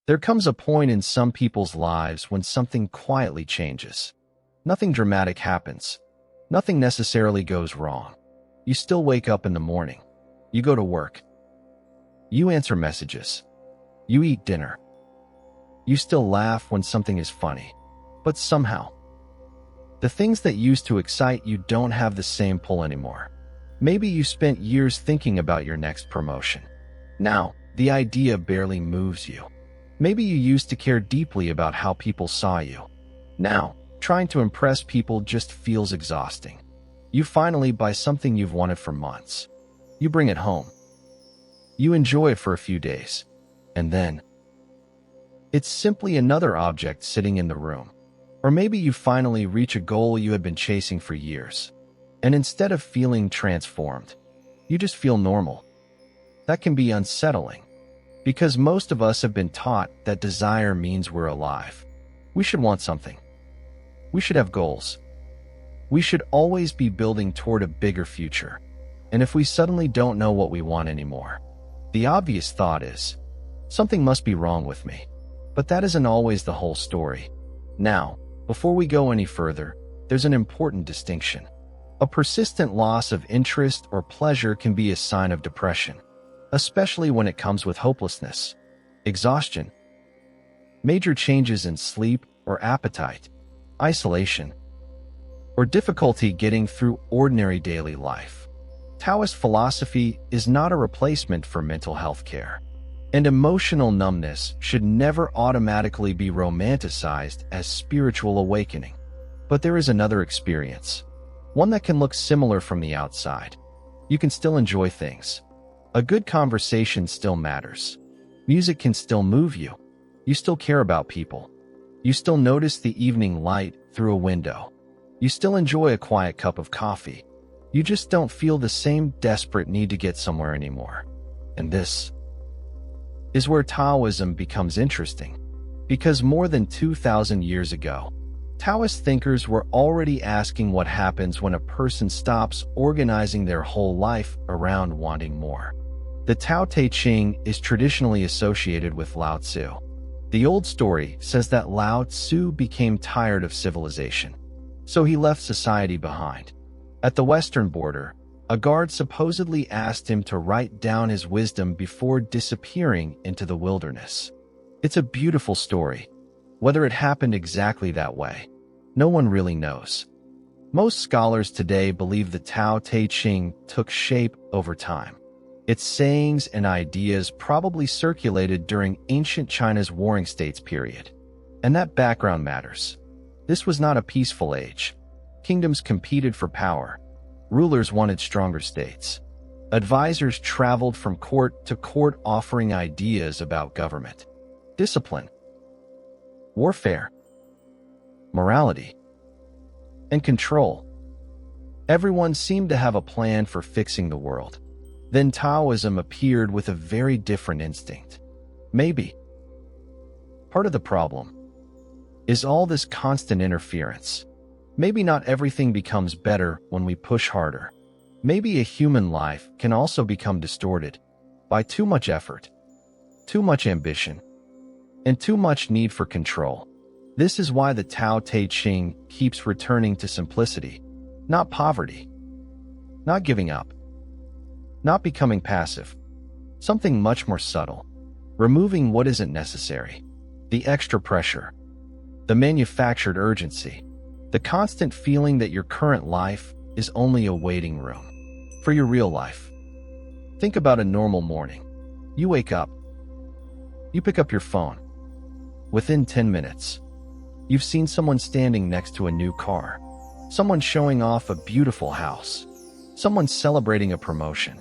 There comes a point in some people's lives when something quietly changes. Nothing dramatic happens. Nothing necessarily goes wrong. You still wake up in the morning. You go to work. You answer messages. You eat dinner. You still laugh when something is funny. But somehow, the things that used to excite you don't have the same pull anymore. Maybe you spent years thinking about your next promotion. Now, the idea barely moves you. Maybe you used to care deeply about how people saw you. Now, trying to impress people just feels exhausting. You finally buy something you've wanted for months. You bring it home. You enjoy it for a few days. And then, it's simply another object sitting in the room. Or maybe you finally reach a goal you had been chasing for years. And instead of feeling transformed, you just feel normal. That can be unsettling, because most of us have been taught that desire means we're alive. We should want something. We should have goals. We should always be building toward a bigger future. And if we suddenly don't know what we want anymore, the obvious thought is, something must be wrong with me. But that isn't always the whole story. Now, before we go any further, there's an important distinction. A persistent loss of interest or pleasure can be a sign of depression, especially when it comes with hopelessness, exhaustion, major changes in sleep or appetite, isolation, or difficulty getting through ordinary daily life. Taoist philosophy is not a replacement for mental health care, and emotional numbness should never automatically be romanticized as spiritual awakening. But there is another experience, one that can look similar from the outside. You can still enjoy things. A good conversation still matters. Music can still move you. You still care about people. You still notice the evening light through a window. You still enjoy a quiet cup of coffee. You just don't feel the same desperate need to get somewhere anymore. And this is where Taoism becomes interesting, because more than 2,000 years ago, Taoist thinkers were already asking what happens when a person stops organizing their whole life around wanting more. The Tao Te Ching is traditionally associated with Lao Tzu. The old story says that Lao Tzu became tired of civilization, so he left society behind. At the western border, a guard supposedly asked him to write down his wisdom before disappearing into the wilderness. It's a beautiful story. Whether it happened exactly that way, no one really knows. Most scholars today believe the Tao Te Ching took shape over time. Its sayings and ideas probably circulated during ancient China's Warring States period. And that background matters. This was not a peaceful age. Kingdoms competed for power. Rulers wanted stronger states. Advisors traveled from court to court offering ideas about government, discipline, warfare, morality, and control. Everyone seemed to have a plan for fixing the world. Then Taoism appeared with a very different instinct. Maybe part of the problem is all this constant interference. Maybe not everything becomes better when we push harder. Maybe a human life can also become distorted by too much effort, too much ambition, and too much need for control. This is why the Tao Te Ching keeps returning to simplicity, not poverty, not giving up, not becoming passive. Something much more subtle, removing what isn't necessary, the extra pressure, the manufactured urgency, the constant feeling that your current life is only a waiting room for your real life. Think about a normal morning. You wake up. You pick up your phone. Within 10 minutes, you've seen someone standing next to a new car, someone showing off a beautiful house, someone celebrating a promotion,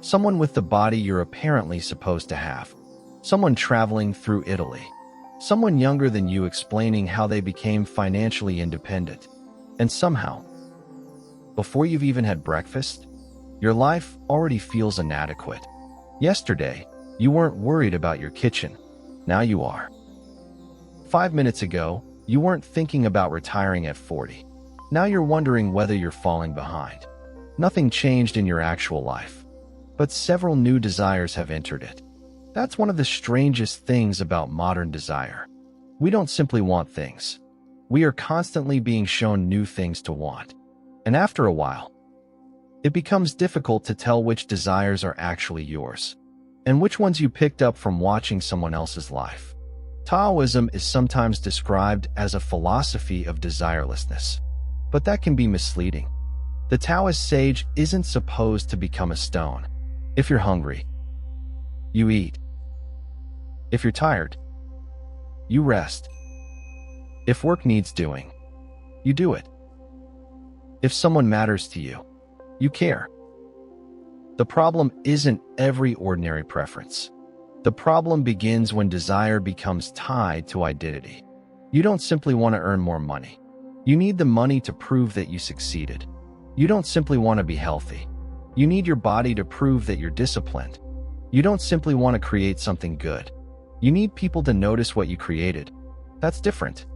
someone with the body you're apparently supposed to have, someone traveling through Italy, someone younger than you explaining how they became financially independent. And somehow, before you've even had breakfast, your life already feels inadequate. Yesterday, you weren't worried about your kitchen. Now you are. 5 minutes ago, you weren't thinking about retiring at 40. Now you're wondering whether you're falling behind. Nothing changed in your actual life, but several new desires have entered it. That's one of the strangest things about modern desire. We don't simply want things. We are constantly being shown new things to want. And after a while, it becomes difficult to tell which desires are actually yours, and which ones you picked up from watching someone else's life. Taoism is sometimes described as a philosophy of desirelessness, but that can be misleading. The Taoist sage isn't supposed to become a stone. If you're hungry, you eat. If you're tired, you rest. If work needs doing, you do it. If someone matters to you, you care. The problem isn't every ordinary preference. The problem begins when desire becomes tied to identity. You don't simply want to earn more money. You need the money to prove that you succeeded. You don't simply want to be healthy. You need your body to prove that you're disciplined. You don't simply want to create something good. You need people to notice what you created. That's different.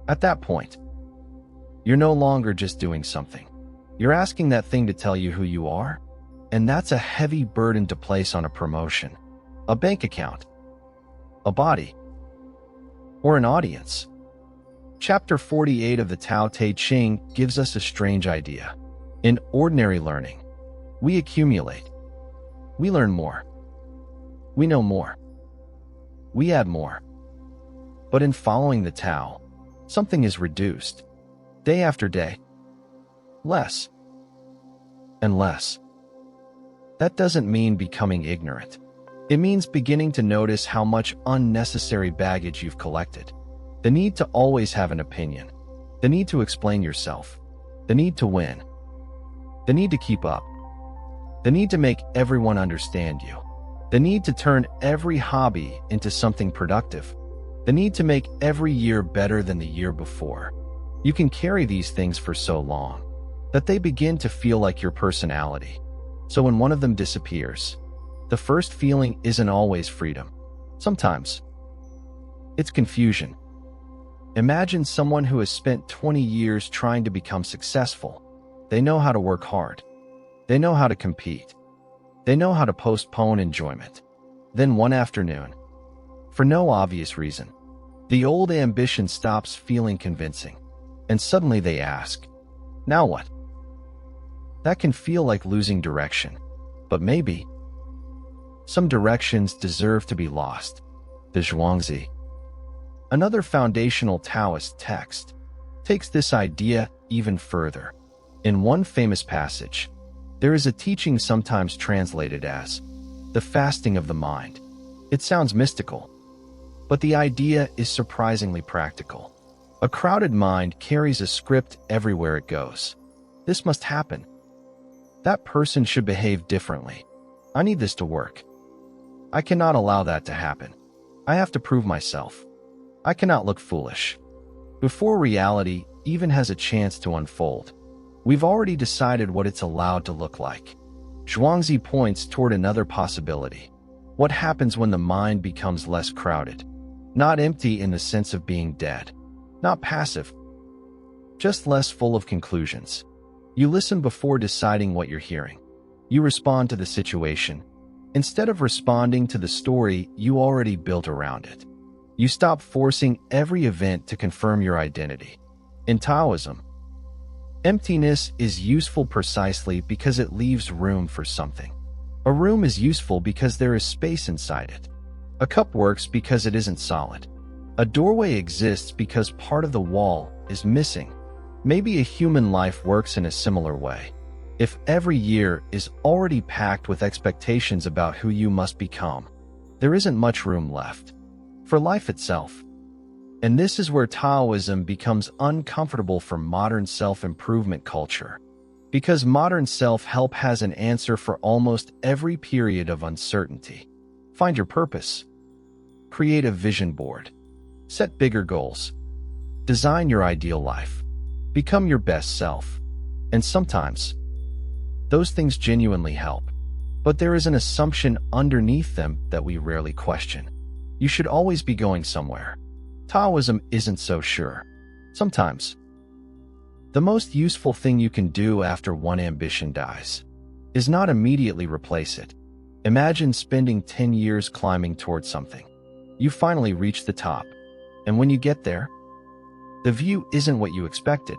At that point, you're no longer just doing something. You're asking that thing to tell you who you are, and that's a heavy burden to place on a promotion, a bank account, a body, or an audience. Chapter 48 of the Tao Te Ching gives us a strange idea. In ordinary learning, we accumulate. We learn more. We know more. We add more. But in following the Tao, something is reduced, day after day. Less and less. That doesn't mean becoming ignorant. It means beginning to notice how much unnecessary baggage you've collected. The need to always have an opinion. The need to explain yourself. The need to win. The need to keep up. The need to make everyone understand you. The need to turn every hobby into something productive. The need to make every year better than the year before. You can carry these things for so long that they begin to feel like your personality. So when one of them disappears, the first feeling isn't always freedom. Sometimes it's confusion. Imagine someone who has spent 20 years trying to become successful. They know how to work hard. They know how to compete. They know how to postpone enjoyment. Then one afternoon, for no obvious reason, the old ambition stops feeling convincing, and suddenly they ask, now what? That can feel like losing direction, but maybe some directions deserve to be lost. The Zhuangzi, another foundational Taoist text, takes this idea even further. In one famous passage, there is a teaching sometimes translated as the fasting of the mind. It sounds mystical, but the idea is surprisingly practical. A crowded mind carries a script everywhere it goes. This must happen. That person should behave differently. I need this to work. I cannot allow that to happen. I have to prove myself. I cannot look foolish. Before reality even has a chance to unfold, we've already decided what it's allowed to look like. Zhuangzi points toward another possibility. What happens when the mind becomes less crowded? Not empty in the sense of being dead. Not passive. Just less full of conclusions. You listen before deciding what you're hearing. You respond to the situation, instead of responding to the story you already built around it. You stop forcing every event to confirm your identity. In Taoism, emptiness is useful precisely because it leaves room for something. A room is useful because there is space inside it. A cup works because it isn't solid. A doorway exists because part of the wall is missing. Maybe a human life works in a similar way. If every year is already packed with expectations about who you must become, there isn't much room left for life itself. And this is where Taoism becomes uncomfortable for modern self-improvement culture, because modern self-help has an answer for almost every period of uncertainty. Find your purpose. Create a vision board. Set bigger goals. Design your ideal life. Become your best self. And sometimes, those things genuinely help. But there is an assumption underneath them that we rarely question. You should always be going somewhere. Taoism isn't so sure. Sometimes, the most useful thing you can do after one ambition dies is not immediately replace it. Imagine spending 10 years climbing towards something. You finally reach the top, and when you get there, the view isn't what you expected.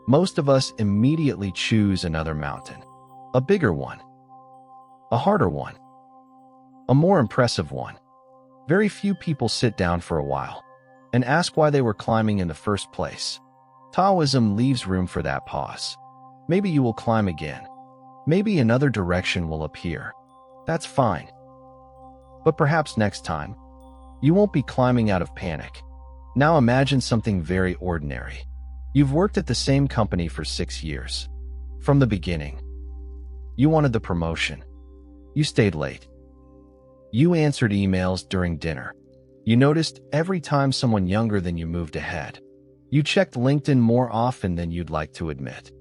Most of us immediately choose another mountain. A bigger one. A harder one. A more impressive one. Very few people sit down for a while and ask why they were climbing in the first place. Taoism leaves room for that pause. Maybe you will climb again. Maybe another direction will appear. That's fine. But perhaps next time, you won't be climbing out of panic. Now imagine something very ordinary. You've worked at the same company for 6 years. From the beginning, you wanted the promotion. You stayed late. You answered emails during dinner. You noticed every time someone younger than you moved ahead. You checked LinkedIn more often than you'd like to admit.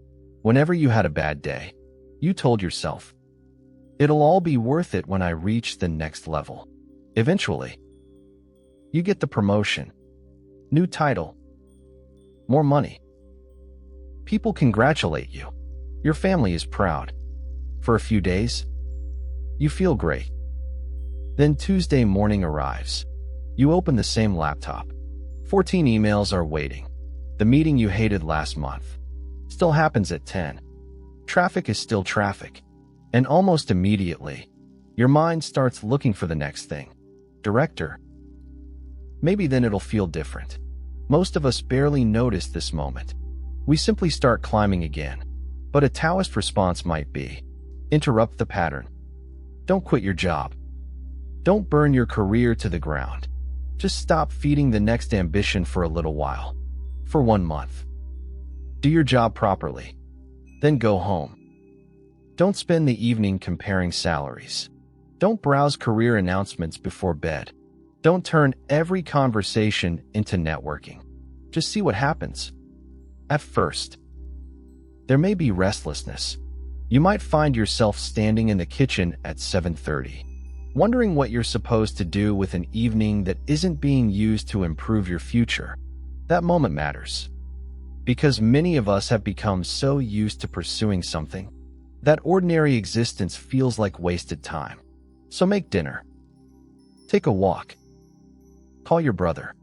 Whenever you had a bad day, you told yourself, "It'll all be worth it when I reach the next level." Eventually, you get the promotion, new title, more money. People congratulate you. Your family is proud. For a few days, you feel great. Then Tuesday morning arrives. You open the same laptop. 14 emails are waiting. The meeting you hated last month still happens at 10. Traffic is still traffic. And almost immediately, your mind starts looking for the next thing. Director. Maybe then it'll feel different. Most of us barely notice this moment. We simply start climbing again. But a Taoist response might be, interrupt the pattern. Don't quit your job. Don't burn your career to the ground. Just stop feeding the next ambition for a little while. For 1 month. Do your job properly. Then go home. Don't spend the evening comparing salaries. Don't browse career announcements before bed. Don't turn every conversation into networking. Just see what happens. At first, there may be restlessness. You might find yourself standing in the kitchen at 7:30, wondering what you're supposed to do with an evening that isn't being used to improve your future. That moment matters, because many of us have become so used to pursuing something that ordinary existence feels like wasted time. So make dinner. Take a walk. Call your brother.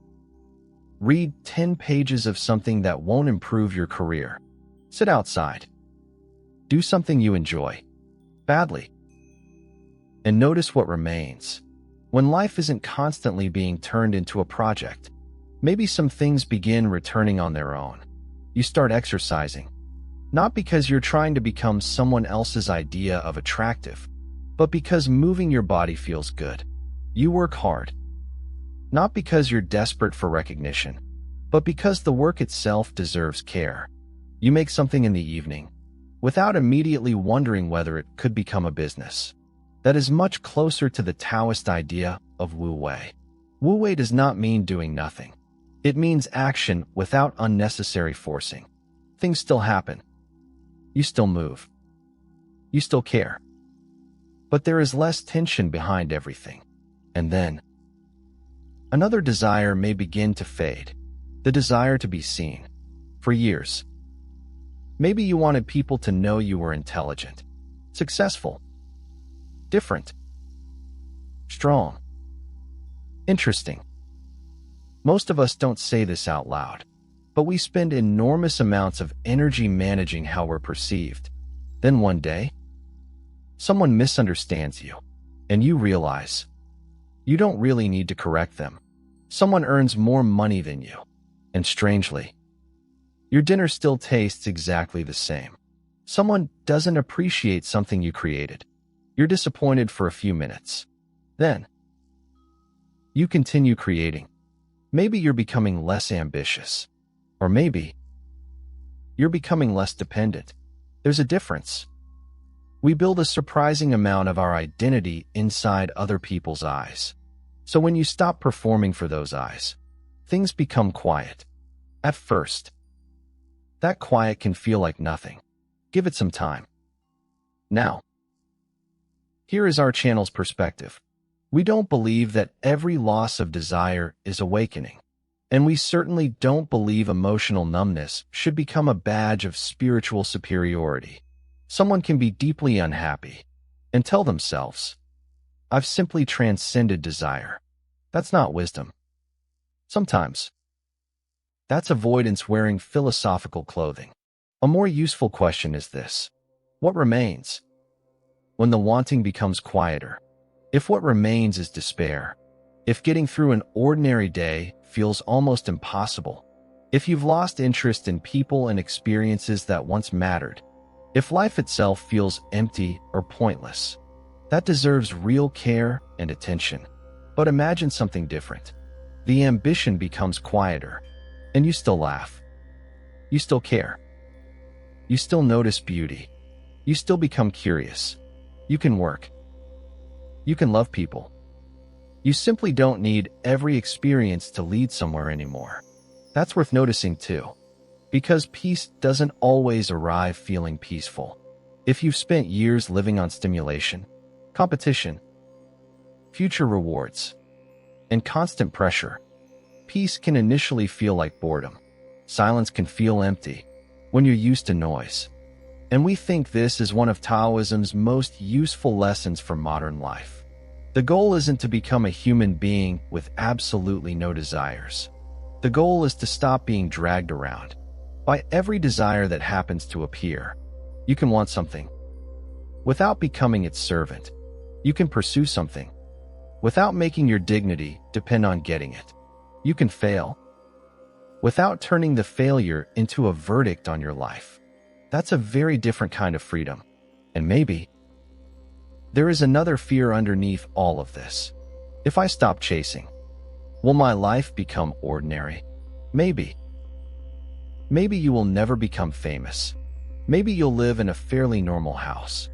Read 10 pages of something that won't improve your career. Sit outside. Do something you enjoy badly. And notice what remains. When life isn't constantly being turned into a project, maybe some things begin returning on their own. You start exercising, not because you're trying to become someone else's idea of attractive, but because moving your body feels good. You work hard, not because you're desperate for recognition, but because the work itself deserves care. You make something in the evening, without immediately wondering whether it could become a business. That is much closer to the Taoist idea of Wu Wei. Wu Wei does not mean doing nothing. It means action without unnecessary forcing. Things still happen. You still move. You still care. But there is less tension behind everything. And then, another desire may begin to fade. The desire to be seen. For years, maybe you wanted people to know you were intelligent, successful, different, strong, interesting. Most of us don't say this out loud, but we spend enormous amounts of energy managing how we're perceived. Then one day, someone misunderstands you, and you realize you don't really need to correct them. Someone earns more money than you, and strangely, your dinner still tastes exactly the same. Someone doesn't appreciate something you created. You're disappointed for a few minutes. Then, you continue creating. Maybe you're becoming less ambitious. Or maybe you're becoming less dependent. There's a difference. We build a surprising amount of our identity inside other people's eyes. So when you stop performing for those eyes, things become quiet. At first, that quiet can feel like nothing. Give it some time. Now, here is our channel's perspective. We don't believe that every loss of desire is awakening. And we certainly don't believe emotional numbness should become a badge of spiritual superiority. Someone can be deeply unhappy and tell themselves, I've simply transcended desire. That's not wisdom. Sometimes, that's avoidance wearing philosophical clothing. A more useful question is this: what remains? When the wanting becomes quieter, if what remains is despair, if getting through an ordinary day feels almost impossible, if you've lost interest in people and experiences that once mattered, if life itself feels empty or pointless, that deserves real care and attention. But imagine something different. The ambition becomes quieter, and you still laugh. You still care. You still notice beauty. You still become curious. You can work. You can love people. You simply don't need every experience to lead somewhere anymore. That's worth noticing too, because peace doesn't always arrive feeling peaceful. If you've spent years living on stimulation, competition, future rewards, and constant pressure, peace can initially feel like boredom. Silence can feel empty when you're used to noise. And we think this is one of Taoism's most useful lessons for modern life. The goal isn't to become a human being with absolutely no desires. The goal is to stop being dragged around by every desire that happens to appear. You can want something without becoming its servant. You can pursue something without making your dignity depend on getting it. You can fail without turning the failure into a verdict on your life. That's a very different kind of freedom. And maybe there is another fear underneath all of this. If I stop chasing, will my life become ordinary? Maybe. Maybe you will never become famous. Maybe you'll live in a fairly normal house.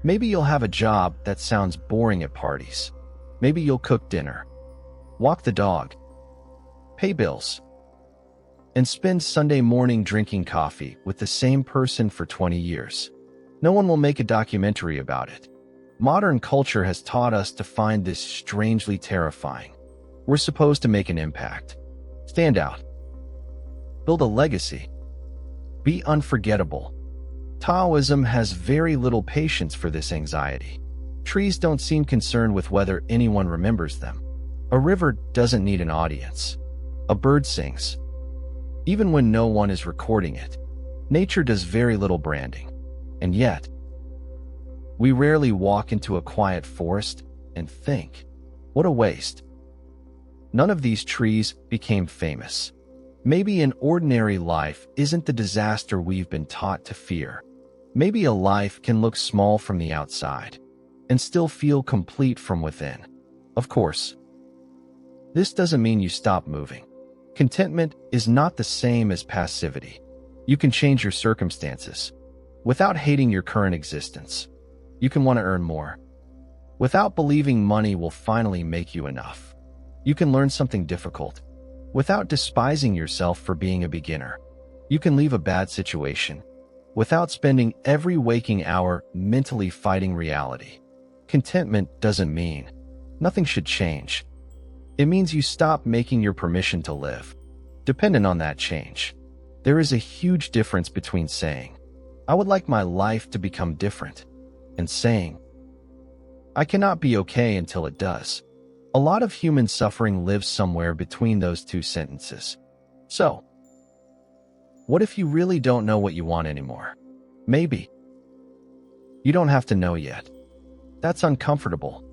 Maybe you'll have a job that sounds boring at parties. Maybe you'll cook dinner, walk the dog, pay bills, and spend Sunday morning drinking coffee with the same person for 20 years. No one will make a documentary about it. Modern culture has taught us to find this strangely terrifying. We're supposed to make an impact, stand out, build a legacy, be unforgettable. Taoism has very little patience for this anxiety. Trees don't seem concerned with whether anyone remembers them. A river doesn't need an audience. A bird sings, even when no one is recording it. Nature does very little branding. And yet, we rarely walk into a quiet forest and think, what a waste. None of these trees became famous. Maybe an ordinary life isn't the disaster we've been taught to fear. Maybe a life can look small from the outside and still feel complete from within. Of course, this doesn't mean you stop moving. Contentment is not the same as passivity. You can change your circumstances without hating your current existence. You can want to earn more without believing money will finally make you enough. You can learn something difficult without despising yourself for being a beginner. You can leave a bad situation without spending every waking hour mentally fighting reality. Contentment doesn't mean nothing should change. It means you stop making your permission to live dependent on that change. There is a huge difference between saying, I would like my life to become different, and saying, I cannot be okay until it does. A lot of human suffering lives somewhere between those two sentences. So, what if you really don't know what you want anymore? Maybe. You don't have to know yet. That's uncomfortable.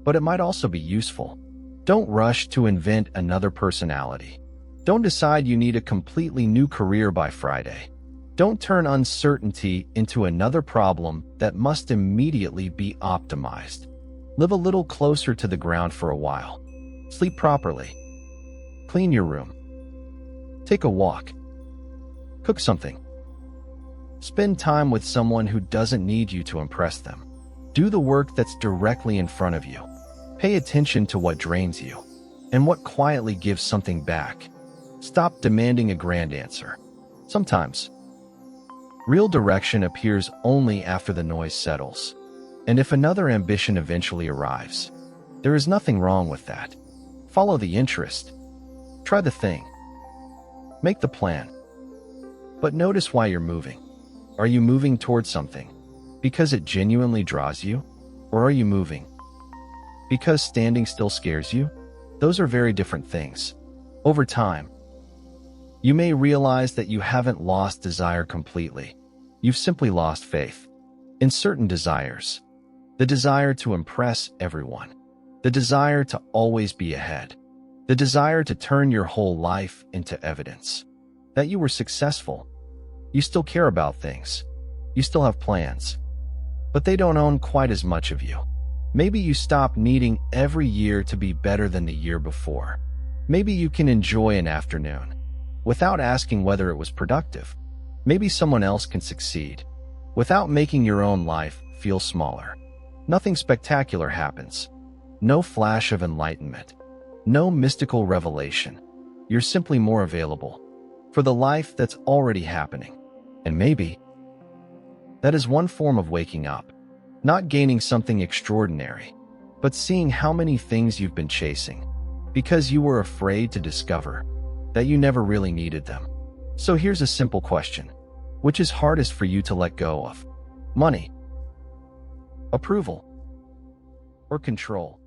But it might also be useful. Don't rush to invent another personality. Don't decide you need a completely new career by Friday. Don't turn uncertainty into another problem that must immediately be optimized. Live a little closer to the ground for a while. Sleep properly. Clean your room. Take a walk. Cook something. Spend time with someone who doesn't need you to impress them. Do the work that's directly in front of you. Pay attention to what drains you and what quietly gives something back. Stop demanding a grand answer. Sometimes, real direction appears only after the noise settles. And if another ambition eventually arrives, there is nothing wrong with that. Follow the interest. Try the thing. Make the plan. But notice why you're moving. Are you moving towards something because it genuinely draws you? Or are you moving Because standing still scares you? Those are very different things. Over time, you may realize that you haven't lost desire completely. You've simply lost faith in certain desires. The desire to impress everyone. The desire to always be ahead. The desire to turn your whole life into evidence that you were successful. You still care about things. You still have plans. But they don't own quite as much of you. Maybe you stop needing every year to be better than the year before. Maybe you can enjoy an afternoon without asking whether it was productive. Maybe someone else can succeed without making your own life feel smaller. Nothing spectacular happens. No flash of enlightenment. No mystical revelation. You're simply more available for the life that's already happening. And maybe that is one form of waking up. Not gaining something extraordinary, but seeing how many things you've been chasing because you were afraid to discover that you never really needed them. So here's a simple question. Which is hardest for you to let go of? Money, approval, or control?